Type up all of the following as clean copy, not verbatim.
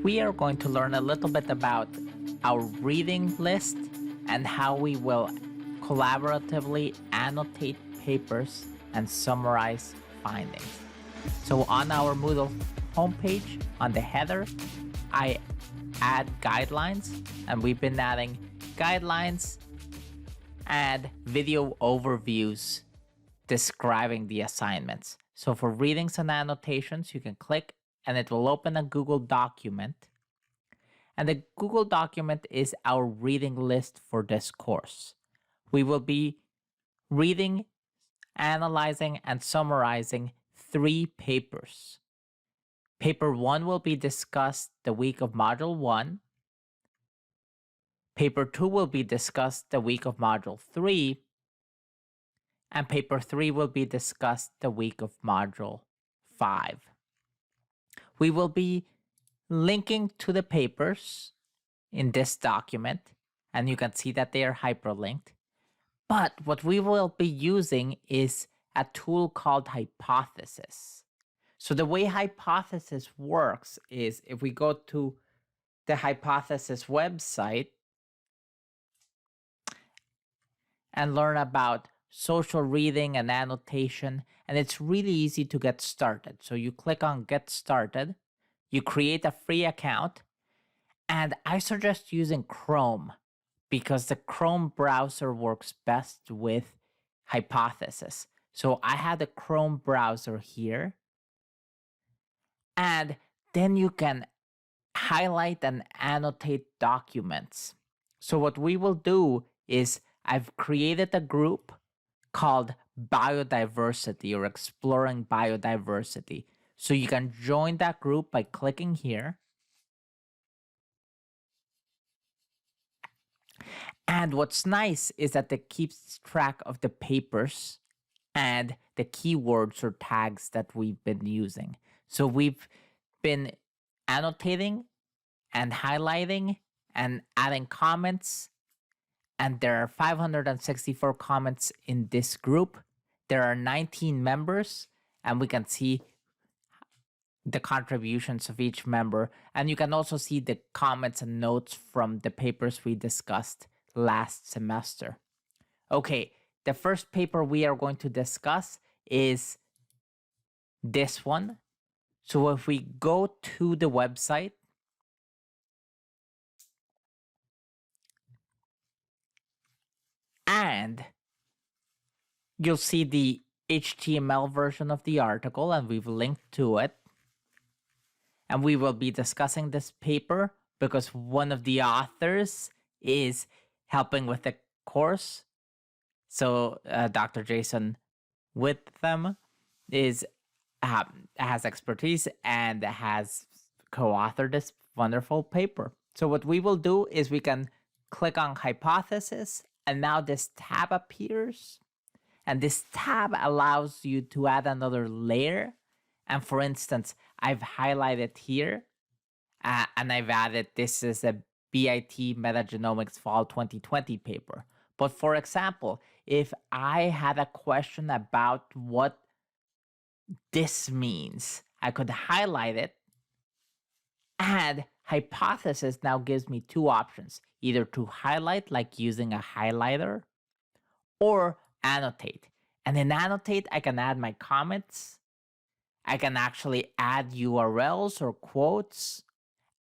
we are going to learn a little bit about our reading list and how we will collaboratively annotate papers and summarize findings. So on our Moodle homepage, on the header, I add guidelines, and we've been adding guidelines and video overviews describing the assignments. So for readings and annotations, you can click and it will open a Google document. And the Google document is our reading list for this course. We will be reading, analyzing, and summarizing 3 papers. Paper 1 will be discussed the week of Module 1. Paper 2 will be discussed the week of Module 3. And paper 3 will be discussed the week of Module 5. We will be linking to the papers in this document, and you can see that they are hyperlinked. But what we will be using is a tool called Hypothesis. So the way Hypothesis works is if we go to the Hypothesis website and learn about social reading and annotation, and it's really easy to get started. So you click on Get Started, you create a free account, and I suggest using Chrome because the Chrome browser works best with Hypothesis. So I had a Chrome browser here, and then you can highlight and annotate documents. So what we will do is I've created a group called Biodiversity or Exploring Biodiversity. So you can join that group by clicking here. And what's nice is that it keeps track of the papers and the keywords or tags that we've been using. So we've been annotating and highlighting and adding comments. And there are 564 comments in this group. There are 19 members, and we can see the contributions of each member. And you can also see the comments and notes from the papers we discussed last semester. Okay, the first paper we are going to discuss is this one. So if we go to the website, and you'll see the HTML version of the article, and we've linked to it. And we will be discussing this paper because one of the authors is helping with the course. So Dr. Jason Witham has expertise and has co-authored this wonderful paper. So what we will do is we can click on Hypothesis, and now this tab appears. And this tab allows you to add another layer. And for instance, I've highlighted here, and I've added this is a BIT Metagenomics Fall 2020 paper. But for example, if I had a question about what this means, I could highlight it, and Hypothesis now gives me 2 options, either to highlight like using a highlighter or annotate. And in Annotate, I can add my comments. I can actually add URLs or quotes.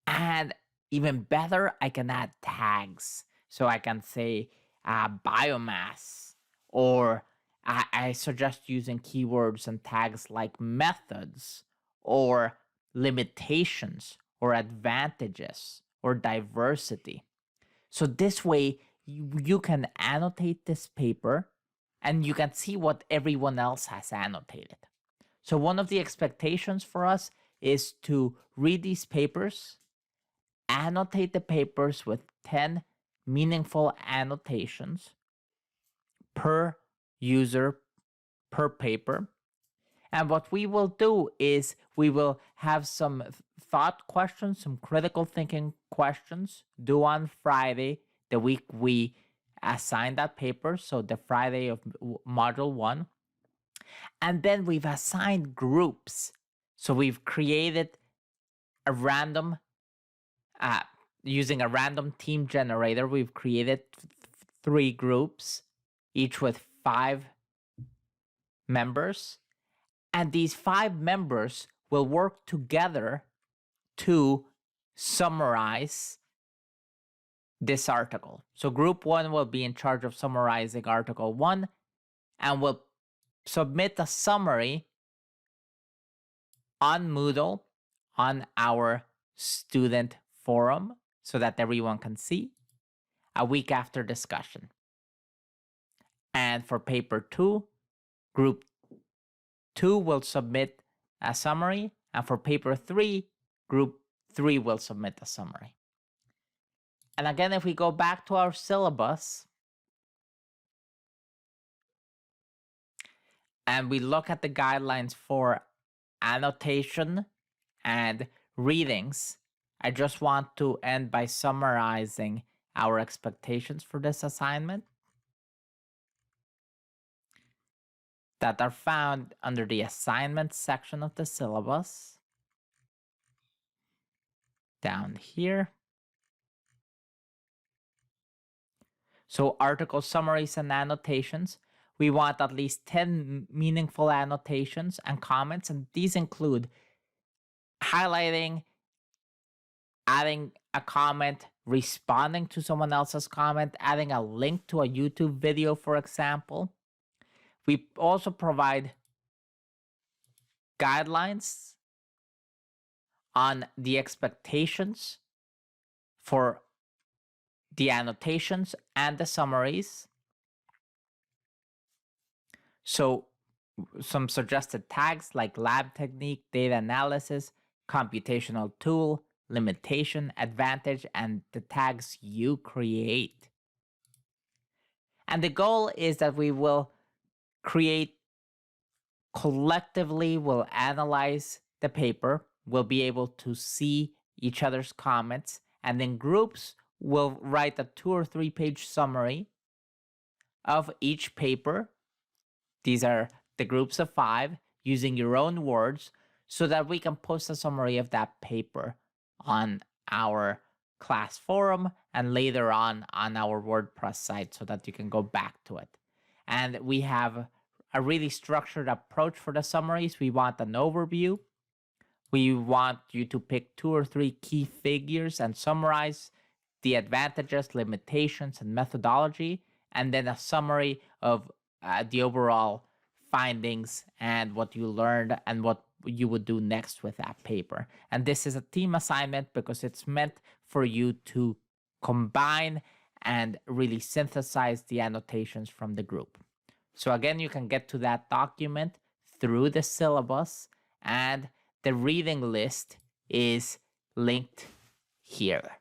And even better, I can add tags. So I can say biomass, or I suggest using keywords and tags like methods or limitations or advantages or diversity. So this way, you can annotate this paper and you can see what everyone else has annotated. So one of the expectations for us is to read these papers, annotate the papers with 10 meaningful annotations per user per paper. And what we will do is we will have some thought questions, some critical thinking questions due on Friday, the week we assign that paper. So the Friday of Module 1. And then we've assigned groups. So we've created a random using a random team generator, we've created 3 groups, each with 5 members. And these 5 members will work together to summarize this article. So group 1 will be in charge of summarizing article 1 and will submit a summary on Moodle on our student forum so that everyone can see a week after discussion. And for paper 2, group 2 will submit a summary, and for paper 3, group 3 will submit a summary. And again, if we go back to our syllabus and we look at the guidelines for annotation and readings, I just want to end by summarizing our expectations for this assignment that are found under the assignment section of the syllabus down here. So article summaries and annotations. We want at least 10 meaningful annotations and comments, and these include highlighting, adding a comment, responding to someone else's comment, adding a link to a YouTube video, for example. We also provide guidelines on the expectations for the annotations and the summaries. So some suggested tags like lab technique, data analysis, computational tool, limitation, advantage, and the tags you create. And the goal is that we will create collectively, we'll analyze the paper, we'll be able to see each other's comments, and in groups, we'll write a 2 or 3 page summary of each paper. These are the groups of 5 using your own words so that we can post a summary of that paper on our class forum and later on our WordPress site so that you can go back to it. And we have a really structured approach for the summaries. We want an overview. We want you to pick 2 or 3 key figures and summarize the advantages, limitations, and methodology, and then a summary of the overall findings and what you learned and what you would do next with that paper. And this is a team assignment because it's meant for you to combine and really synthesize the annotations from the group. So again, you can get to that document through the syllabus, and the reading list is linked here.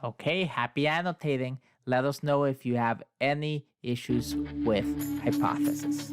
Okay, happy annotating. Let us know if you have any issues with Hypothesis.